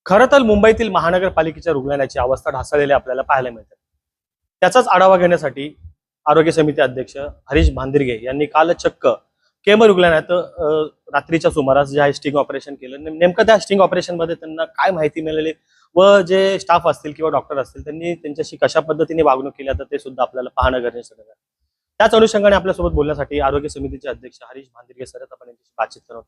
खरं तर मुंबईतील महानगरपालिकेच्या रुग्णालयाची अवस्था ढासळलेली आपल्याला पाहायला मिळते. त्याचाच आढावा घेण्यासाठी आरोग्य समिती अध्यक्ष हरीश भांदिरगे यांनी काल चक्क केम रुग्णालयात रात्रीच्या सुमारास जे आहे स्टिंग ऑपरेशन केलं. नेमकं त्या स्टिंग ऑपरेशन मध्ये त्यांना काय माहिती मिळाली व जे स्टाफ असतील किंवा डॉक्टर असतील त्यांनी त्यांच्याशी कशा पद्धतीने वागणूक केली तर ते सुद्धा आपल्याला पाहणं गरजेचं आहे. त्याच अनुषंगाने आपल्यासोबत बोलण्यासाठी आरोग्य समितीचे अध्यक्ष हरीश भांदिरगे सर आपण यांच्याशी बातचीत करतो.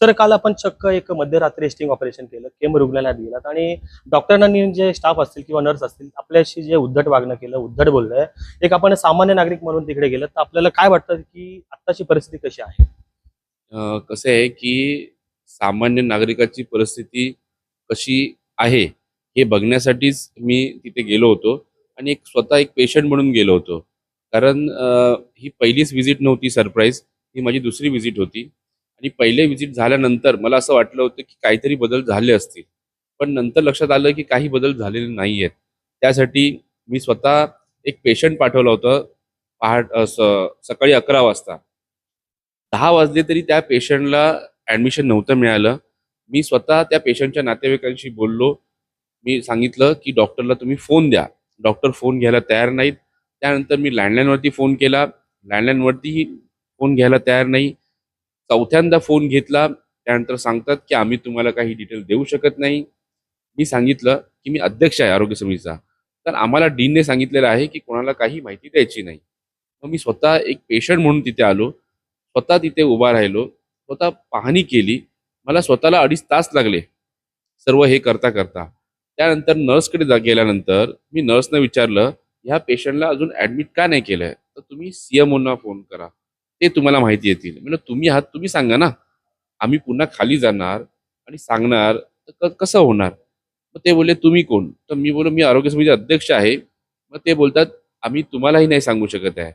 सर, काल आपण चक्क एक मध्यरात्री स्टिंग ऑपरेशन केलं, केम रुग्णालयात गेलात आणि डॉक्टरांनी जे स्टाफ असतील किंवा नर्स असतील आपल्याशी जे उद्धट वागणं केलं, उद्धट बोललंय, एक आपण सामान्य नागरिक म्हणून तिकडे गेलं तर आपल्याला काय वाटतं की आत्ताची परिस्थिती कशी आहे? कसं आहे की सामान्य नागरिकाची परिस्थिती कशी आहे हे बघण्यासाठीच मी तिथे गेलो होतो आणि स्वतः एक पेशंट म्हणून गेलो होतो. कारण ही पहिलीच व्हिजिट नव्हती सरप्राईज, ही माझी दुसरी व्हिजिट होती. आणि पहिले व्हिजिट झाल्यानंतर मला असं वाटलं होतं की काहीतरी बदल झाले असतील, पण नंतर लक्षात आलं की काही बदल झालेले नाही आहेत. त्यासाठी मी स्वतः एक पेशंट पाठवलं होतं सकाळी 11 वाजता. 10 वाजले तरी त्या पेशंटला ॲडमिशन नव्हतं मिळालं. मी स्वतः त्या पेशंटच्या नातेवाईकांशी बोललो. मी सांगितलं की डॉक्टरला तुम्ही फोन द्या. डॉक्टर फोन घ्यायला तयार नाहीत. त्यानंतर मी लँडलाईनवरती फोन केला, लँडलाईनवरतीही फोन घ्यायला तयार नाही. चौथ्यांदा फोन घेतला, त्यानंतर सांगतात की आम्ही तुम्हाला काही डिटेल देऊ शकत नाही. मी सांगितलं की मी अध्यक्ष आहे आरोग्य समितीचा, तर आम्हाला डीनने सांगितलेलं आहे की कोणाला काही माहिती द्यायची नाही. मग मी स्वतः एक पेशंट म्हणून तिथे आलो, स्वतः तिथे उभा राहिलो, स्वतः पाहणी केली. मला स्वतःला 2.5 तास लागले सर्व हे करता करता. त्यानंतर नर्सकडे गेल्यानंतर मी नर्सनं विचारलं, ह्या पेशंटला अजून ॲडमिट का नाही केलं आहे? तर तुम्ही CMOना फोन करा, ते तुम्हाला माहिती येतील. म्हणजे तुम्ही आहात, तुम्ही सांगा ना. आम्ही पुन्हा खाली जाणार आणि सांगणार तर कसं होणार? मग ते बोलले तुम्ही कोण? तर मी बोललो मी आरोग्य समितीचे अध्यक्ष आहे. मग ते बोलतात आम्ही तुम्हालाही नाही सांगू शकत आहे.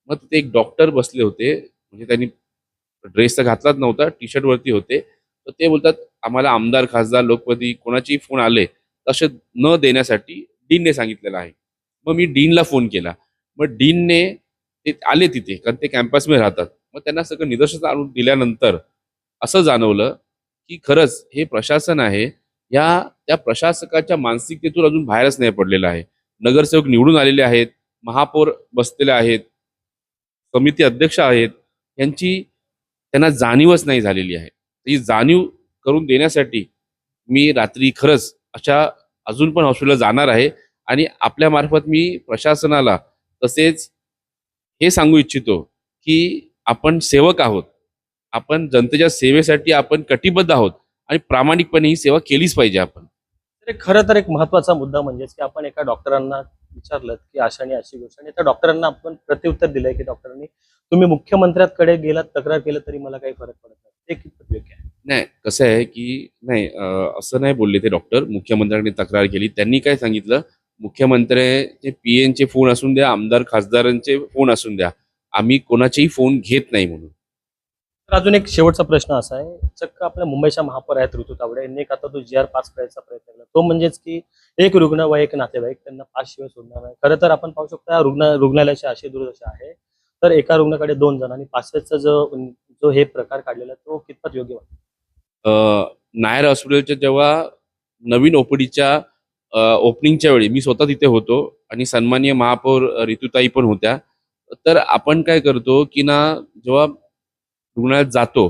मग तिथे एक डॉक्टर बसले होते, म्हणजे त्यांनी ड्रेस तर घातलाच नव्हता, टी शर्टवरती होते. तर ते बोलतात आम्हाला आमदार, खासदार, लोकप्रतिनिधी कोणाचेही फोन आले तसे न देण्यासाठी डीनने सांगितलेलं आहे. मग मी डीनला फोन केला. मग डीनने ते आले तिथे, कारण ते कॅम्पसमध्ये राहतात. मग त्यांना सगळं निदर्शनास आणून दिल्यानंतर असं जाणवलं की खरंच हे प्रशासन आहे, त्या प्रशासकाच्या मानसिकतेतून अजून बाहेरच नाही पडलेलं आहे. नगरसेवक निवडून आलेले आहेत, महापौर बसलेले आहेत, समिती अध्यक्ष आहेत, यांची त्यांना जाणीवच नाही झालेली आहे. ही जाणीव करून देण्यासाठी मी रात्री खरंच अशा अजून पण हॉस्पिटलला जाणार आहे आणि आपल्या मार्फत मी प्रशासनाला तसेच हे सांगू इच्छितो की आपण सेवक आहोत, आपण जनतेच्या सेवेसाठी आपण कटिबद्ध आहोत आणि प्रामाणिकपणे ही सेवा केलीच पाहिजे आपण. तर खरं तर एक महत्त्वाचा मुद्दा म्हणजेच की आपण एका डॉक्टरांना विचारलं की अशा आणि अशी गोष्ट, आणि त्या डॉक्टरांना आपण प्रत्युत्तर दिलंय की डॉक्टरांनी तुम्ही मुख्यमंत्र्यांकडे गेलात, तक्रार केलं तरी मला काही फरक पडत नाही. ते कितपत योग्य आहे? नाही, कसं आहे की नाही, असं नाही बोलले ते डॉक्टर. मुख्यमंत्र्यांनी तक्रार केली. त्यांनी काय सांगितलं, मुख्यमंत्र्यांचे PNचे फोन असून द्या, आमदार खासदारांचे फोन असून द्या, आम्ही कोणाचेही फोन घेत नाही म्हणून. तर अजून एक शेवटचा प्रश्न असा आहे, चक्क आपल्या मुंबईच्या महापौर आहेत ऋतू तावडे यांनी एक आता तो GR पास करायचा प्रयत्न केला, तो म्हणजेच की एक रुग्ण व एक नातेवाईक त्यांना पास शिवाय सोडणार नाही. खरं तर आपण पाहू शकतो या रुग्णालयाची अशी दुर्दशा आहे, तर एका रुग्णाकडे 2 जण आणि पासचा जो जो हे प्रकार काढलेला तो कितपत योग्य वाटतो? नायर हॉस्पिटलच्या जेव्हा नवीन OPDच्या ओपनिंगच्या वेळी मी स्वतः तिथे होतो आणि सन्माननीय महापौर ऋतुताई पण होत्या. तर आपण काय करतो की ना, जेव्हा रुग्णालयात जातो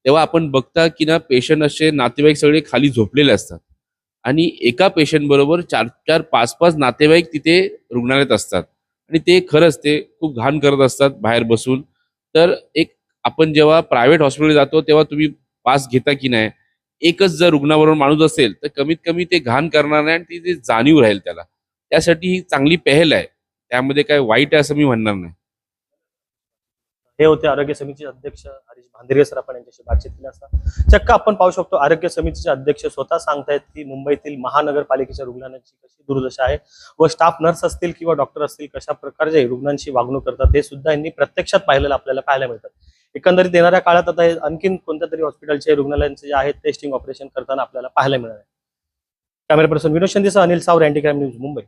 तेव्हा आपण बघता की ना, पेशंट असे नातेवाईक सगळे खाली झोपलेले असतात आणि एका पेशंट बरोबर 4-4, 5-5 नातेवाईक तिथे रुग्णालयात असतात आणि ते खरंच ते खूप घाण करत असतात बाहेर बसून. तर एक आपण जेव्हा प्रायव्हेट हॉस्पिटल जातो तेव्हा तुम्ही पास घेता की नाही, एकच जर रुग्णाबरोबर माणूस असेल तर कमीत कमी ते घाण करणार नाही आणि ती जी जाणीव राहील त्याला. त्यासाठी ही चांगली पहल आहे, त्यामध्ये काय वाईट आहे असं मी म्हणणार नाही. हे होते आरोग्य समितीचे अध्यक्ष हरीश भांदिरगे सर, आपण यांच्याशी बातचीत केली असता. चक्क आपण पाहू शकतो आरोग्य समितीचे अध्यक्ष स्वतः सांगतायत की मुंबईतील महानगरपालिकेच्या रुग्णालयाची कशी दुर्दशा आहे व स्टाफ नर्स असतील किंवा डॉक्टर असतील कशा प्रकारचे रुग्णांशी वागणूक करतात हे सुद्धा यांनी प्रत्यक्षात पाहिलेलं आपल्याला पाहायला मिळतं. एकंदरीत येणाऱ्या काळात आता आणखीन कोणत्या तरी हॉस्पिटलचे रुग्णालयांचे जे आहेत टेस्टिंग ऑपरेशन करताना आपल्याला पाहायला मिळणार आहे. कॅमेरा पर्सन विनोद शिंदेसह अनिल सावर, अँटी क्राईम न्यूज, मुंबई.